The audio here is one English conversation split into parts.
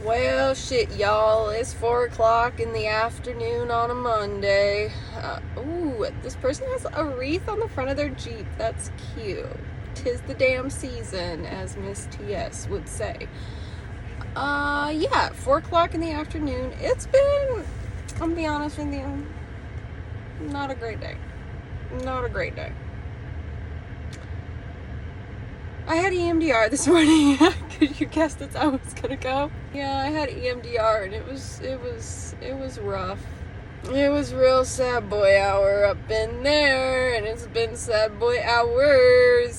Well, shit, y'all. It's 4 o'clock in the afternoon on a Monday. Ooh, this person has a wreath on the front of their Jeep. That's cute. 'Tis the damn season, as Miss T.S. would say. Yeah, 4 o'clock in the afternoon. It's been, I'm gonna be honest with you, not a great day. Not a great day. I had EMDR this morning. Could you guess that's how it's gonna go? Yeah, I had EMDR and it was rough. It was real sad boy hour up in there, and it's been sad boy hours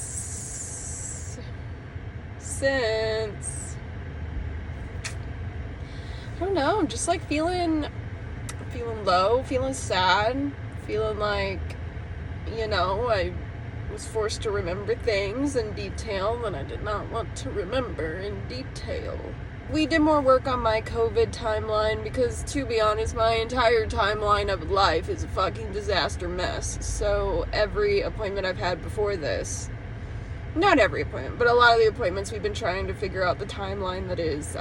since. I don't know, just like feeling low, feeling sad, feeling like, I was forced to remember things in detail that I did not want to remember in detail. We did more work on my COVID timeline because, to be honest, my entire timeline of life is a fucking disaster mess. So every appointment I've had before this, not every appointment, but a lot of the appointments, we've been trying to figure out the timeline that is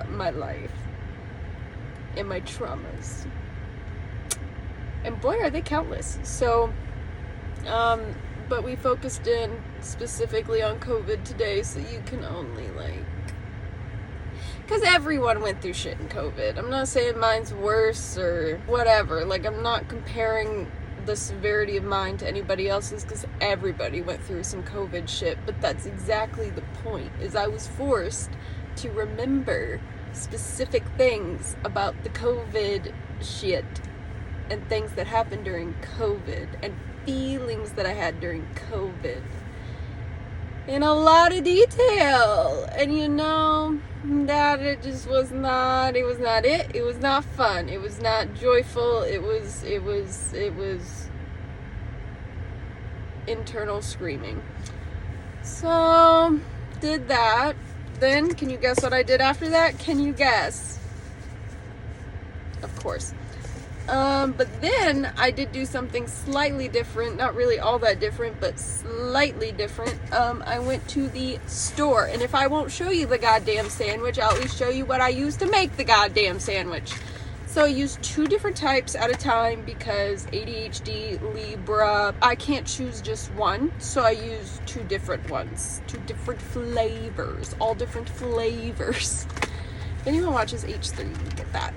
my life and my traumas. And boy, are they countless. So, but we focused in specifically on COVID today, so you can only, because everyone went through shit in COVID. I'm not saying mine's worse or whatever. I'm not comparing the severity of mine to anybody else's, because everybody went through some COVID shit. But that's exactly the point, is I was forced to remember specific things about the COVID shit and things that happened during COVID and feelings that I had during COVID in a lot of detail. And that it just was not, it was not fun, it was not joyful, it was internal screaming. So did that. Then can you guess what I did after that? Can you guess? Of course. But then I did do something slightly different, not really all that different, but slightly different. I went to the store, and if I won't show you the goddamn sandwich, I'll at least show you what I used to make the goddamn sandwich. So I used 2 different types at a time because ADHD, Libra, I can't choose just one, so I used 2 different ones, 2 different flavors, all different flavors. If anyone watches H3, you get that.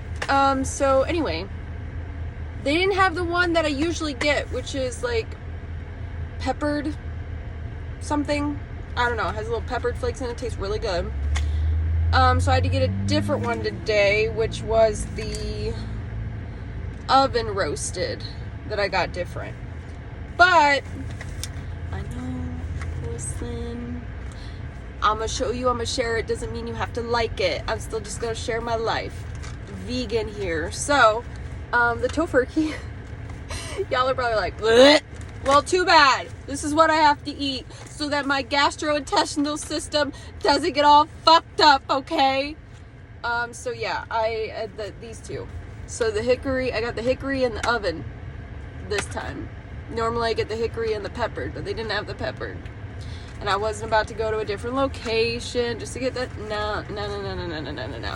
So anyway, they didn't have the one that I usually get, which is peppered something. I don't know. It has little peppered flakes in it. It tastes really good. So I had to get a different one today, which was the oven roasted that I got different. But I know, listen, I'm going to show you, I'm going to share it. Doesn't mean you have to like it. I'm still just going to share my life. Vegan here. So, the tofurkey, y'all are probably like, bleh. Well, too bad. This is what I have to eat so that my gastrointestinal system doesn't get all fucked up, okay? So yeah, I had these 2. So the hickory, I got the hickory in the oven this time. Normally I get the hickory and the peppered, but they didn't have the peppered. And I wasn't about to go to a different location just to get that. No.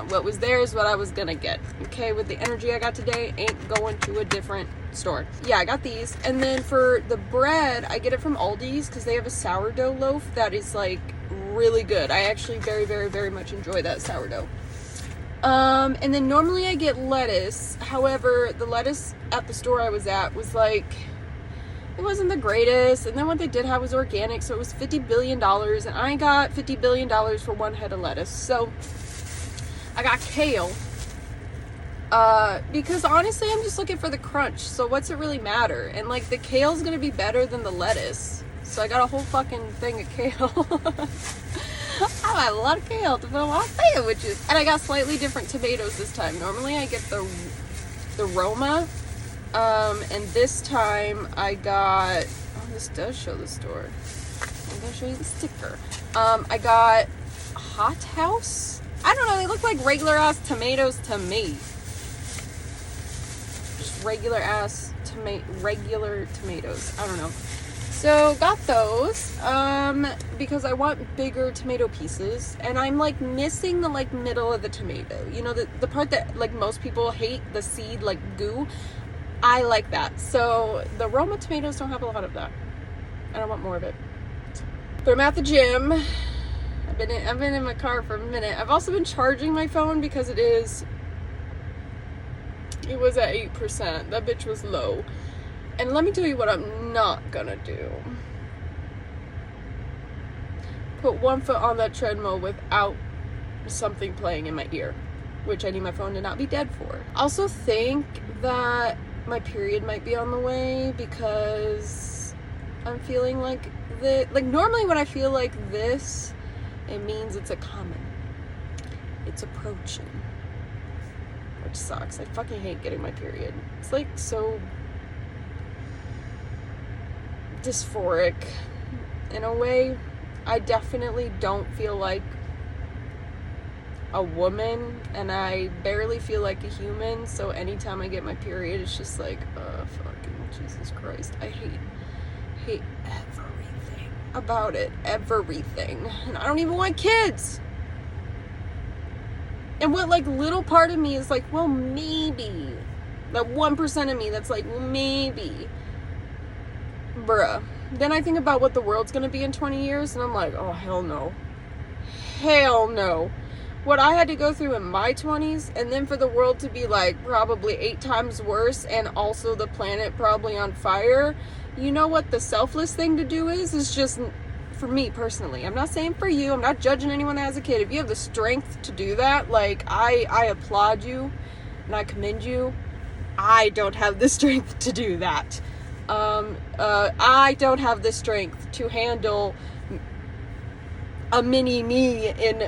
What was there is what I was gonna get. Okay, with the energy I got today, ain't going to a different store. Yeah, I got these. And then for the bread, I get it from Aldi's because they have a sourdough loaf that is really good. I actually very, very, very much enjoy that sourdough. And then normally I get lettuce. However, the lettuce at the store I was at was it wasn't the greatest, and then what they did have was organic, so it was $50 billion, and I got $50 billion for 1 head of lettuce. So I got kale, because honestly I'm just looking for the crunch, so what's it really matter? And the kale's gonna be better than the lettuce, so I got a whole fucking thing of kale. I have a lot of kale to put on my sandwiches. And I got slightly different tomatoes this time. Normally I get the Roma. And this time I got, this does show the store. I'm going to show you the sticker. I got Hot House. I don't know, they look like regular ass tomatoes to me. Just regular tomatoes. I don't know. So got those because I want bigger tomato pieces, and I'm like missing the like middle of the tomato, you know, the part that like most people hate, the seed, like goo. I like that. So the Roma tomatoes don't have a lot of that, and I want more of it. But I'm at the gym. I've been in my car for a minute. I've also been charging my phone because it was at 8%. That bitch was low. And let me tell you what I'm not gonna do. Put one foot on that treadmill without something playing in my ear, which I need my phone to not be dead for. I also think that my period might be on the way because I'm feeling like normally when I feel like this, it means it's it's approaching, which sucks. I fucking hate getting my period. It's like so dysphoric in a way. I definitely don't feel like a woman, and I barely feel like a human, so anytime I get my period, it's just like, fucking Jesus Christ. I hate everything about it. Everything. And I don't even want kids. And what like little part of me is like, well, maybe. That 1% of me that's like, well, maybe. Bruh. Then I think about what the world's gonna be in 20 years, and I'm like, oh, hell no. Hell no. What I had to go through in my 20s, and then for the world to be like probably 8 times worse, and also the planet probably on fire, you know what the selfless thing to do is just, for me personally, I'm not saying for you, I'm not judging anyone that has a kid. If you have the strength to do that, like, I applaud you, and I commend you. I don't have the strength to do that. I don't have the strength to handle a mini me in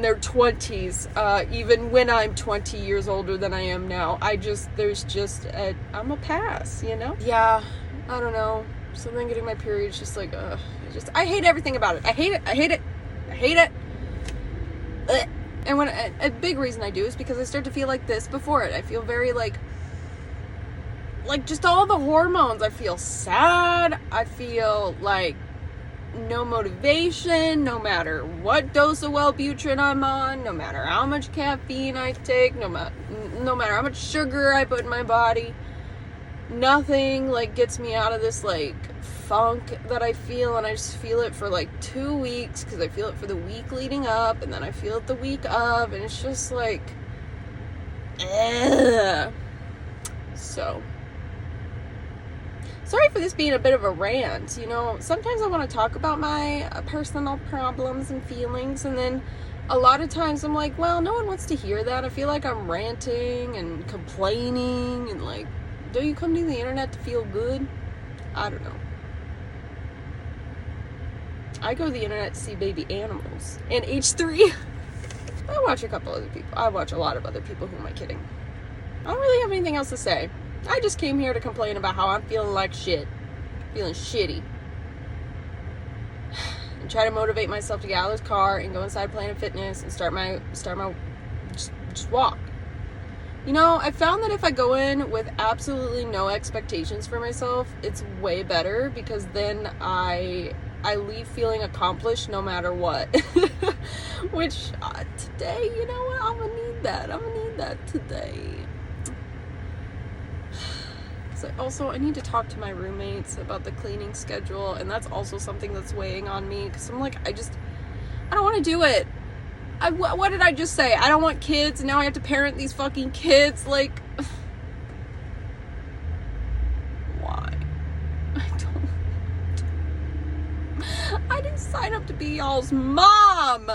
their 20s, even when I'm 20 years older than I am now. I'm a pass, you know? Yeah, I don't know. Something getting my period is just like, I hate everything about it. I hate it. Ugh. And when a big reason I do is because I start to feel like this before it. I feel very like just all the hormones. I feel sad. I feel like no motivation, no matter what dose of Wellbutrin I'm on, no matter how much caffeine I take, no matter how much sugar I put in my body. Nothing like gets me out of this like funk that I feel, and I just feel it for like 2 weeks because I feel it for the week leading up, and then I feel it the week of, and it's just like, ugh. So sorry for this being a bit of a rant, you know. Sometimes I want to talk about my personal problems and feelings, and then a lot of times I'm like, well, no one wants to hear that. I feel like I'm ranting and complaining, and like, don't you come to the internet to feel good? I don't know. I go to the internet to see baby animals and H3. I watch a couple other people. I watch a lot of other people. Who am I kidding? I don't really have anything else to say. I just came here to complain about how I'm feeling like shit. Feeling shitty. And try to motivate myself to get out of this car and go inside Planet Fitness and start my just walk. You know, I found that if I go in with absolutely no expectations for myself, it's way better, because then I leave feeling accomplished no matter what. Which today, you know what? I'm gonna need that today. So also, I need to talk to my roommates about the cleaning schedule, and that's also something that's weighing on me, because I'm like, I don't want to do it. What did I just say? I don't want kids, and now I have to parent these fucking kids. Like, why? I didn't sign up to be y'all's mom.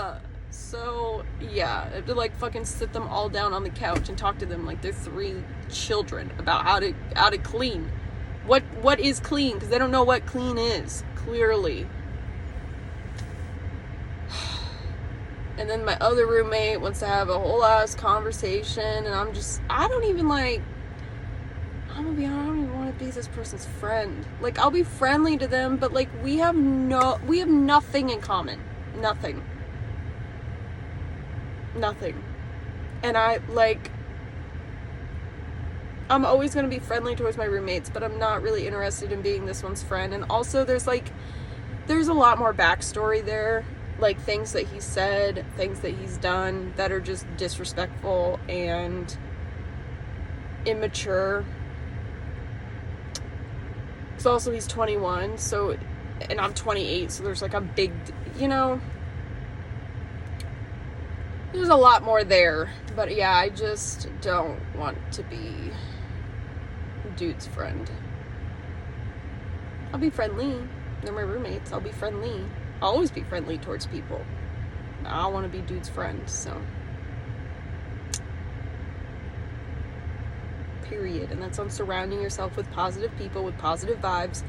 So, yeah, I have to, like, fucking sit them all down on the couch and talk to them like they're 3 children about how to clean. What is clean? Because they don't know what clean is, clearly. And then my other roommate wants to have a whole ass conversation, and I don't even want to be this person's friend. Like, I'll be friendly to them, but like, we have nothing in common. Nothing. And I'm always going to be friendly towards my roommates, but I'm not really interested in being this one's friend. And also there's a lot more backstory there, like things that he said, things that he's done that are just disrespectful and immature. So also he's 21, so, and I'm 28, so there's like a big, you know, there's a lot more there. But yeah, I just don't want to be dude's friend. I'll be friendly. They're my roommates. I'll be friendly. I'll always be friendly towards people. I want to be dude's friend, so. Period. And that's on surrounding yourself with positive people, with positive vibes,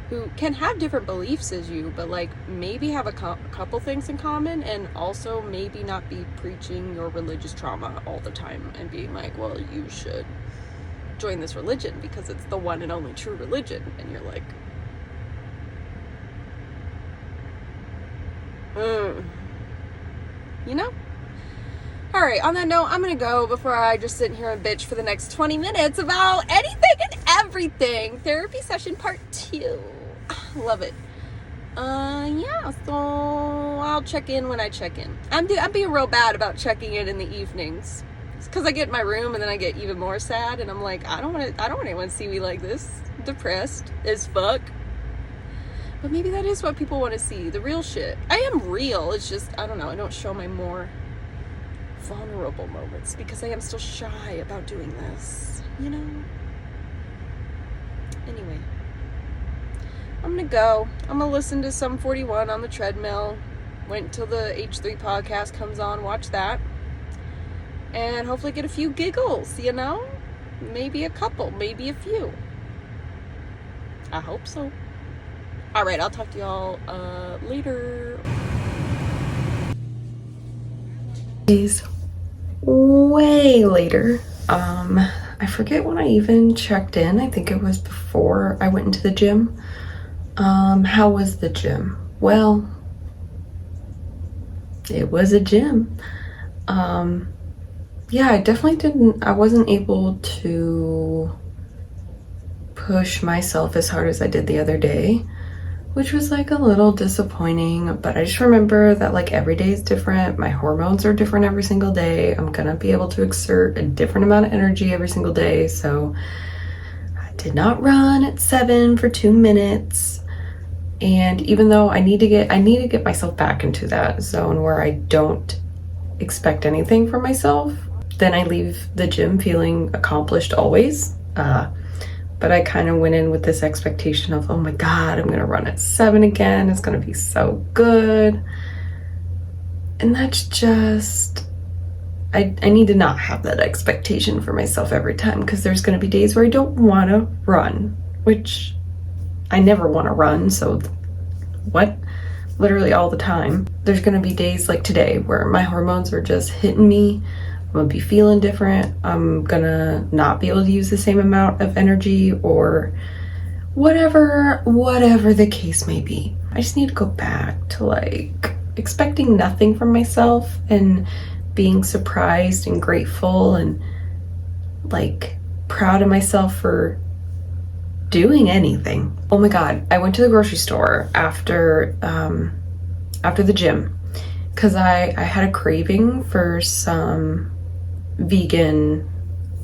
who can have different beliefs as you, but like maybe have a couple things in common, and also maybe not be preaching your religious trauma all the time and being like, well, you should join this religion because it's the one and only true religion. And you're like, you know? Alright, on that note, I'm gonna go before I just sit here and bitch for the next 20 minutes about anything and everything. Therapy session part 2. Love it. Yeah, so I'll check in when I check in. I'm being real bad about checking in the evenings. It's because I get in my room and then I get even more sad, and I'm like, I don't want anyone to see me like this. Depressed as fuck. But maybe that is what people want to see, the real shit. I am real, it's just, I don't know, I don't show my more vulnerable moments because I am still shy about doing this, you know? Anyway, I'm gonna go. I'm gonna listen to Sum 41 on the treadmill. Wait until the H3 podcast comes on, watch that. And hopefully get a few giggles, you know? Maybe a couple, maybe a few. I hope so. Alright, I'll talk to y'all later. Days way later. I forget when I even checked in. I think it was before I went into the gym. How was the gym? Well, it was a gym. Yeah, I wasn't able to push myself as hard as I did the other day, which was like a little disappointing. But I just remember that like every day is different. My hormones are different every single day. I'm gonna be able to exert a different amount of energy every single day. So I did not run at 7 for 2 minutes. And even though I need to get myself back into that zone where I don't expect anything from myself, then I leave the gym feeling accomplished always. But I kind of went in with this expectation of, oh my God, I'm gonna run at 7 again. It's gonna be so good. And that's just, I need to not have that expectation for myself every time, because there's gonna be days where I don't wanna run, which I never wanna run, so what? Literally all the time. There's gonna be days like today where my hormones are just hitting me. I'm gonna be feeling different. I'm gonna not be able to use the same amount of energy, or whatever the case may be. I just need to go back to like expecting nothing from myself and being surprised and grateful and like proud of myself for doing anything. Oh my God, I went to the grocery store after the gym because I had a craving for some vegan,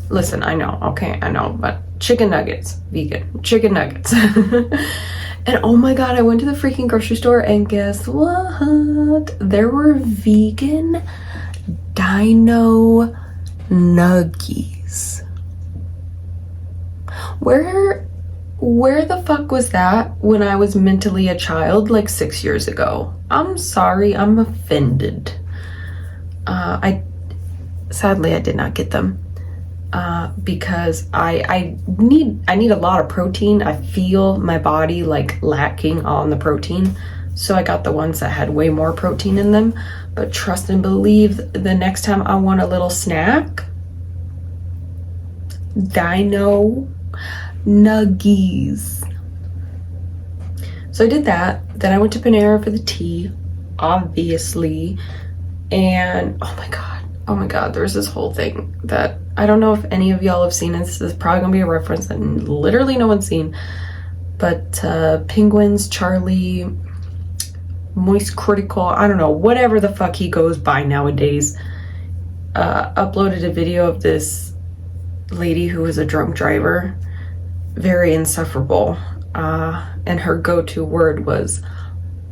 listen, I know, but chicken nuggets, vegan chicken nuggets. And oh my God, I went to the freaking grocery store and guess what? There were vegan dino nuggies. Where the fuck was that when I was mentally a child like 6 years ago? I'm sorry, I'm offended. Sadly I did not get them because I need a lot of protein. I feel my body like lacking on the protein, so I got the ones that had way more protein in them. But trust and believe, the next time I want a little snack, dino nuggies. So I did that. Then I went to Panera for the tea, obviously. And oh my God, oh my god, there's this whole thing that I don't know if any of y'all have seen. This is probably gonna be a reference that literally no one's seen, but Penguins Charlie Moist Critical, I don't know, whatever the fuck he goes by nowadays, uploaded a video of this lady who was a drunk driver, very insufferable, and her go-to word was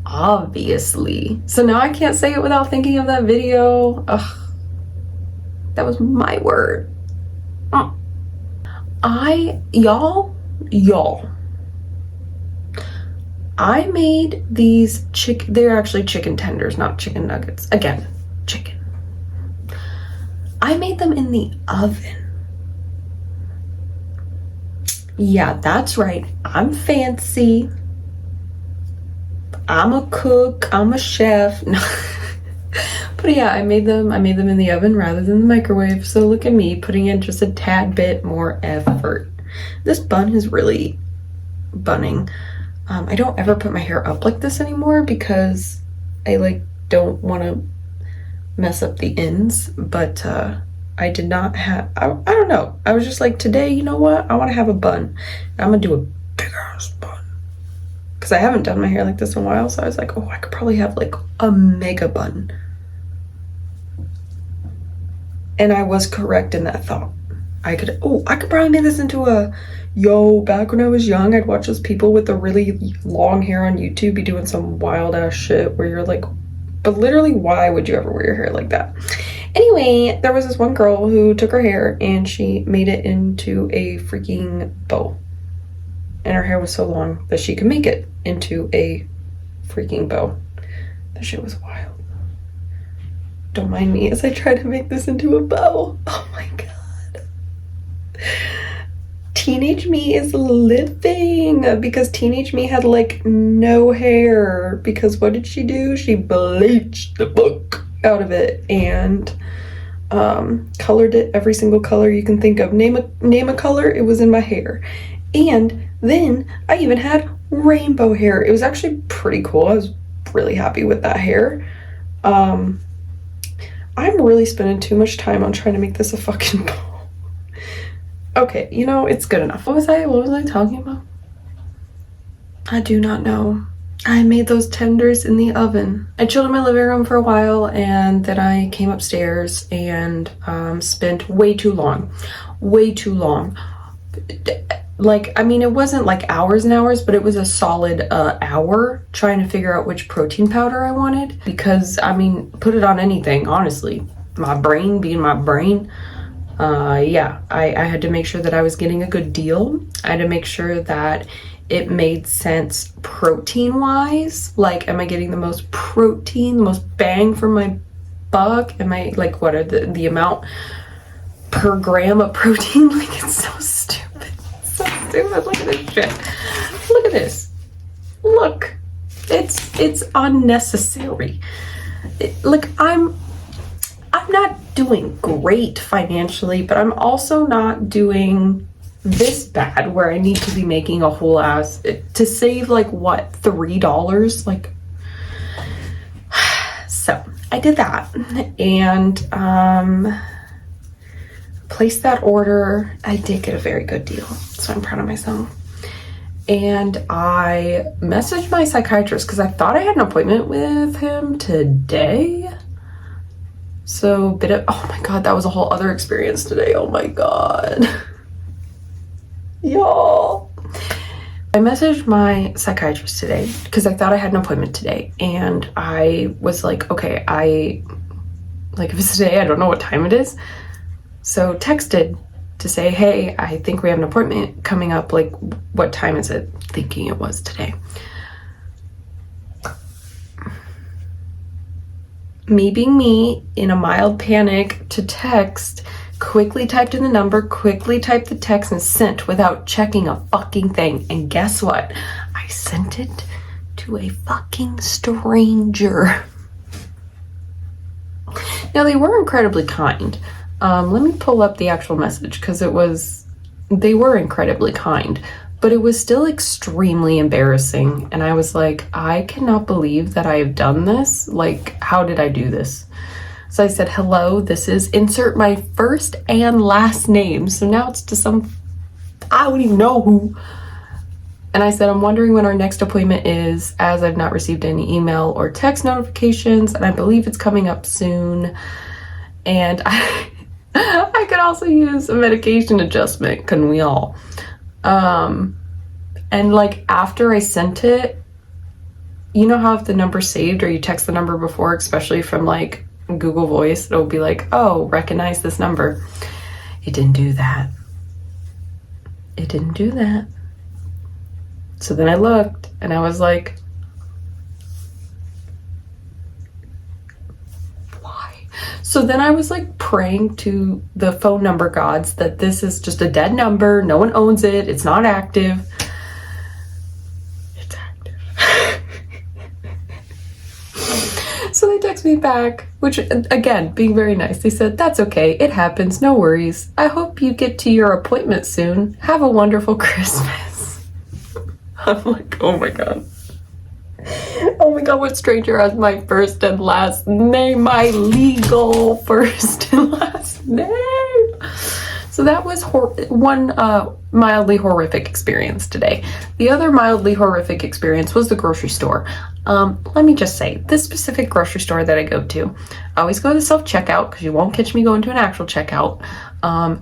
obviously. So now I can't say it without thinking of that video. Ugh, that was my word. Y'all, I made these they're actually chicken tenders, not chicken nuggets. Again, chicken. I made them in the oven. Yeah, that's right. I'm fancy. I'm a cook. I'm a chef. But yeah, I made them in the oven rather than the microwave. So look at me putting in just a tad bit more effort. This bun is really bunning. I don't ever put my hair up like this anymore because I like don't want to mess up the ends, but I did not have, I don't know. I was just like, today, you know what? I want to have a bun. I'm gonna do a big ass bun. Because I haven't done my hair like this in a while, so I was like, oh, I could probably have like a mega bun. And I was correct in that thought. I could probably make this into a, back when I was young, I'd watch those people with the really long hair on YouTube be doing some wild ass shit where you're like, but literally, why would you ever wear your hair like that? Anyway, there was this one girl who took her hair and she made it into a freaking bow. And her hair was so long that she could make it into a freaking bow. That shit was wild. Don't mind me as I try to make this into a bow. Oh my god. Teenage me is living, because teenage me had like no hair, because what did she do? She bleached the fuck out of it and colored it every single color you can think of. Name a color, it was in my hair. And then I even had rainbow hair. It was actually pretty cool. I was really happy with that hair. I'm really spending too much time on trying to make this a fucking bow. Okay, you know, it's good enough. What was I talking about? I do not know. I made those tenders in the oven. I chilled in my living room for a while, and then I came upstairs and spent way too long. Like, I mean, it wasn't like hours and hours, but it was a solid hour trying to figure out which protein powder I wanted. Because, I mean, put it on anything, honestly. My brain being my brain. Yeah, I had to make sure that I was getting a good deal. I had to make sure that it made sense protein-wise. Like, am I getting the most protein, the most bang for my buck? Am I, like, what are the amount per gram of protein? Like, it's so stupid. So stupid. Look at this shit. Look at this. Look. It's unnecessary. Like, I'm not doing great financially, but I'm also not doing this bad where I need to be making a whole ass to save like what, $3? Like, so I did that and placed that order. I did get a very good deal, so I'm proud of myself. And I messaged my psychiatrist because I thought I had an appointment with him today. So oh my god, that was a whole other experience today. Oh my god. Y'all. I messaged my psychiatrist today because I thought I had an appointment today. And I was like, okay, if it's today, I don't know what time it is. So texted to say, hey, I think we have an appointment coming up. Like, what time is it? Thinking it was today. Me being me, in a mild panic, to text, quickly typed in the number, quickly typed the text, and sent without checking a fucking thing. And guess what? I sent it to a fucking stranger. Now, they were incredibly kind. Let me pull up the actual message, because they were incredibly kind. But it was still extremely embarrassing. And I was like, I cannot believe that I have done this. Like, how did I do this? So I said, hello, this is insert my first and last name. So now it's to some, I don't even know who. And I said, I'm wondering when our next appointment is, as I've not received any email or text notifications, and I believe it's coming up soon. And I could also use a medication adjustment, couldn't we all? And like after I sent it, you know how if the number's saved or you text the number before, especially from like Google Voice, it'll be like, oh, recognize this number. It didn't do that. It didn't do that. So then I looked and I was like, why? So then I was like praying to the phone number gods that this is just a dead number. No one owns it. It's not active. It's active. So they text me back, which again, being very nice. They said, that's okay. It happens. No worries. I hope you get to your appointment soon. Have a wonderful Christmas. I'm like, oh my god. Oh my god, what stranger has my first and last name? My legal first and last name. So that was one mildly horrific experience today. The other mildly horrific experience was the grocery store. Let me just say, this specific grocery store that I go to, I always go to the self-checkout because you won't catch me going to an actual checkout.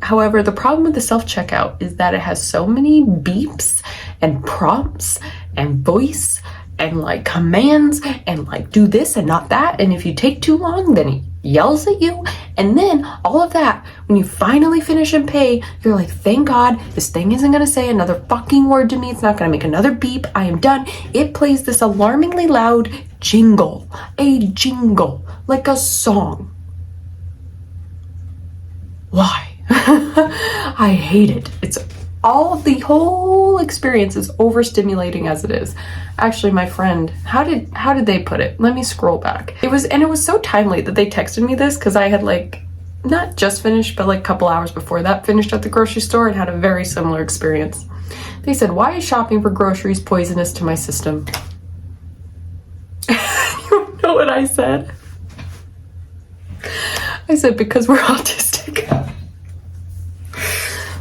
However, the problem with the self-checkout is that it has so many beeps and prompts and voice and like commands and like do this and not that. And if you take too long, then it yells at you. And then all of that, when you finally finish and pay, you're like, thank God, this thing isn't gonna say another fucking word to me. It's not gonna make another beep. I am done. It plays this alarmingly loud jingle, a jingle, like a song. Why? I hate it. It's all of the whole experience is overstimulating as it is. Actually, my friend, how did they put it? Let me scroll back. It was so timely that they texted me this because I had like not just finished, but like a couple hours before that finished at the grocery store and had a very similar experience. They said, why is shopping for groceries poisonous to my system? You know what I said? I said, because we're autistic.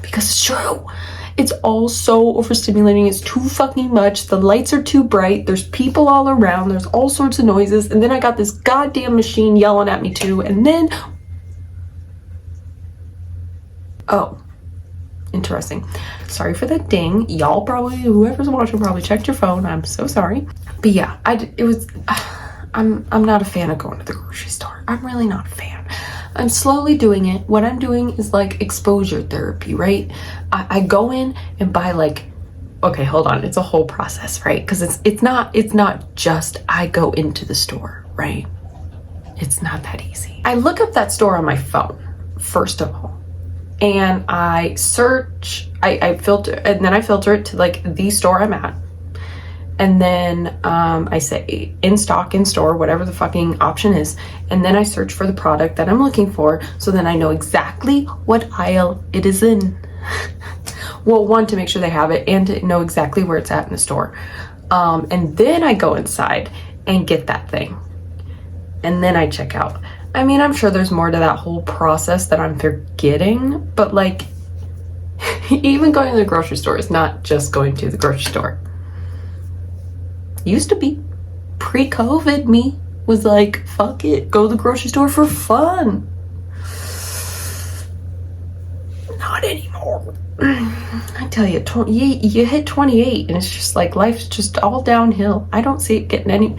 Because it's true. It's all so overstimulating. It's too fucking much. The lights are too bright. There's people all around. There's all sorts of noises. And then I got this goddamn machine yelling at me too. And then... oh, interesting. Sorry for that ding. Y'all probably, whoever's watching probably checked your phone. I'm so sorry. But yeah, I'm not a fan of going to the grocery store. I'm really not a fan. I'm slowly doing it. What I'm doing is like exposure therapy, right? I go in and buy like, okay, hold on. It's a whole process, right? Because it's not just I go into the store, right? It's not that easy. I look up that store on my phone, first of all, and I search, I filter, and then I filter it to like the store I'm at. And then I say in stock, in store, whatever the fucking option is. And then I search for the product that I'm looking for. So then I know exactly what aisle it is in. Well, one, to make sure they have it and to know exactly where it's at in the store. And then I go inside and get that thing. And then I check out. I mean, I'm sure there's more to that whole process that I'm forgetting. But like, even going to the grocery store is not just going to the grocery store. Used to be. Pre-COVID me was like, fuck it, go to the grocery store for fun. Not anymore. I tell you, you hit 28 and it's just like life's just all downhill. I don't see it getting any...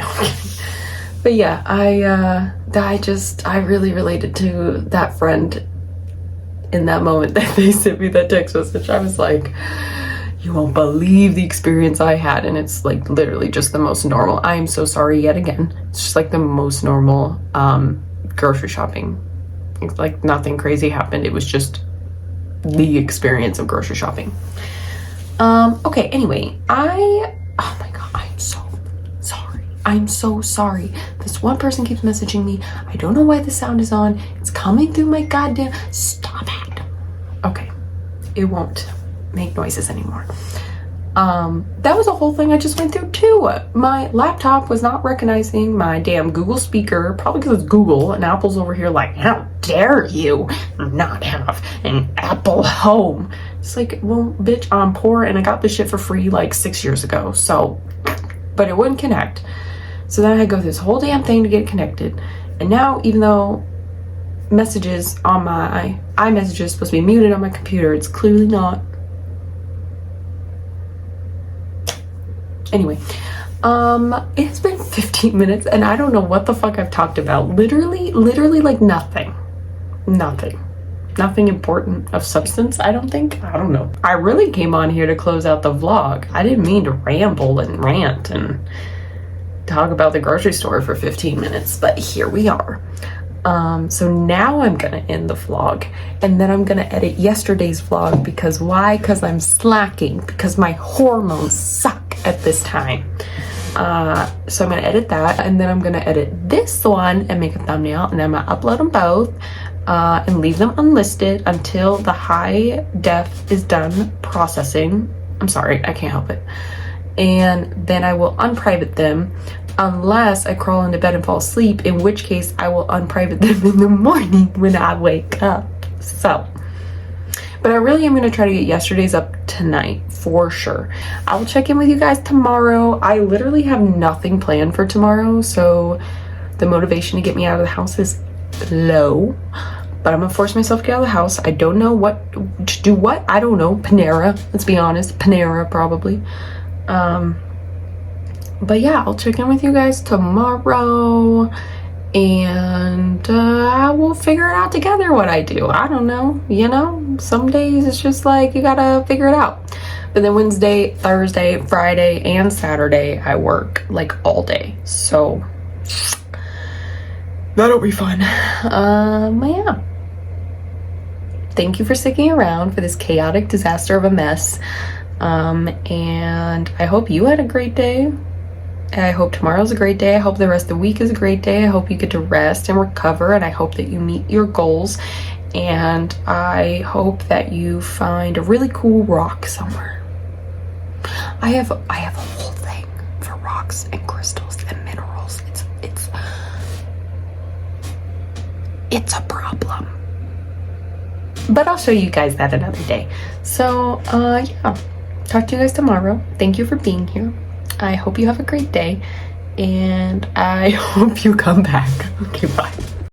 But yeah, I really related to that friend in that moment that they sent me that text message. I was like... you won't believe the experience I had, and it's like literally just the most normal. I am so sorry yet again. It's just like the most normal grocery shopping. It's like nothing crazy happened. It was just the experience of grocery shopping. Okay, anyway, oh my god, I'm so sorry. I'm so sorry. This one person keeps messaging me. I don't know why the sound is on. It's coming through my goddamn... stop it. Okay, it won't make noises anymore. That was a whole thing I just went through too. My laptop was not recognizing my damn Google speaker, probably because it's Google, and Apple's over here like, how dare you not have an Apple home? It's like, well, bitch, I'm poor and I got this shit for free like 6 years ago. So, but it wouldn't connect. So then I had to go through this whole damn thing to get it connected. And now, even though messages on my iMessage is supposed to be muted on my computer, it's clearly not. Anyway, it's been 15 minutes and I don't know what the fuck I've talked about. Literally like nothing important of substance. I don't know. I really came on here to close out the vlog. I didn't mean to ramble and rant and talk about the grocery store for 15 minutes, but here we are. So now I'm gonna end the vlog and then I'm gonna edit yesterday's vlog because why? Because I'm slacking, because my hormones suck at this time. So I'm gonna edit that and then I'm gonna edit this one and make a thumbnail and then I'm gonna upload them both and leave them unlisted until the high def is done processing. I'm sorry, I can't help it. And then I will unprivate them unless I crawl into bed and fall asleep, in which case I will unprivate them in the morning when I wake up. So, but I really am going to try to get yesterday's up tonight for sure. I'll check in with you guys tomorrow. I literally have nothing planned for tomorrow, so the motivation to get me out of the house is low. But I'm gonna force myself to get out of the house. I don't know what to do. I don't know. Panera, let's be honest. Panera probably. But yeah, I'll check in with you guys tomorrow and we'll figure it out together what I do. I don't know, you know, some days it's just like you gotta figure it out. But then Wednesday, Thursday, Friday, and Saturday I work like all day. So that'll be fun. Yeah. Thank you for sticking around for this chaotic disaster of a mess. And I hope you had a great day. I hope tomorrow's a great day. I hope the rest of the week is a great day. I hope you get to rest and recover, and I hope that you meet your goals. And I hope that you find a really cool rock somewhere. I have a whole thing for rocks and crystals and minerals. It's a problem. But I'll show you guys that another day. So yeah. Talk to you guys tomorrow. Thank you for being here. I hope you have a great day and I hope you come back. Okay, bye.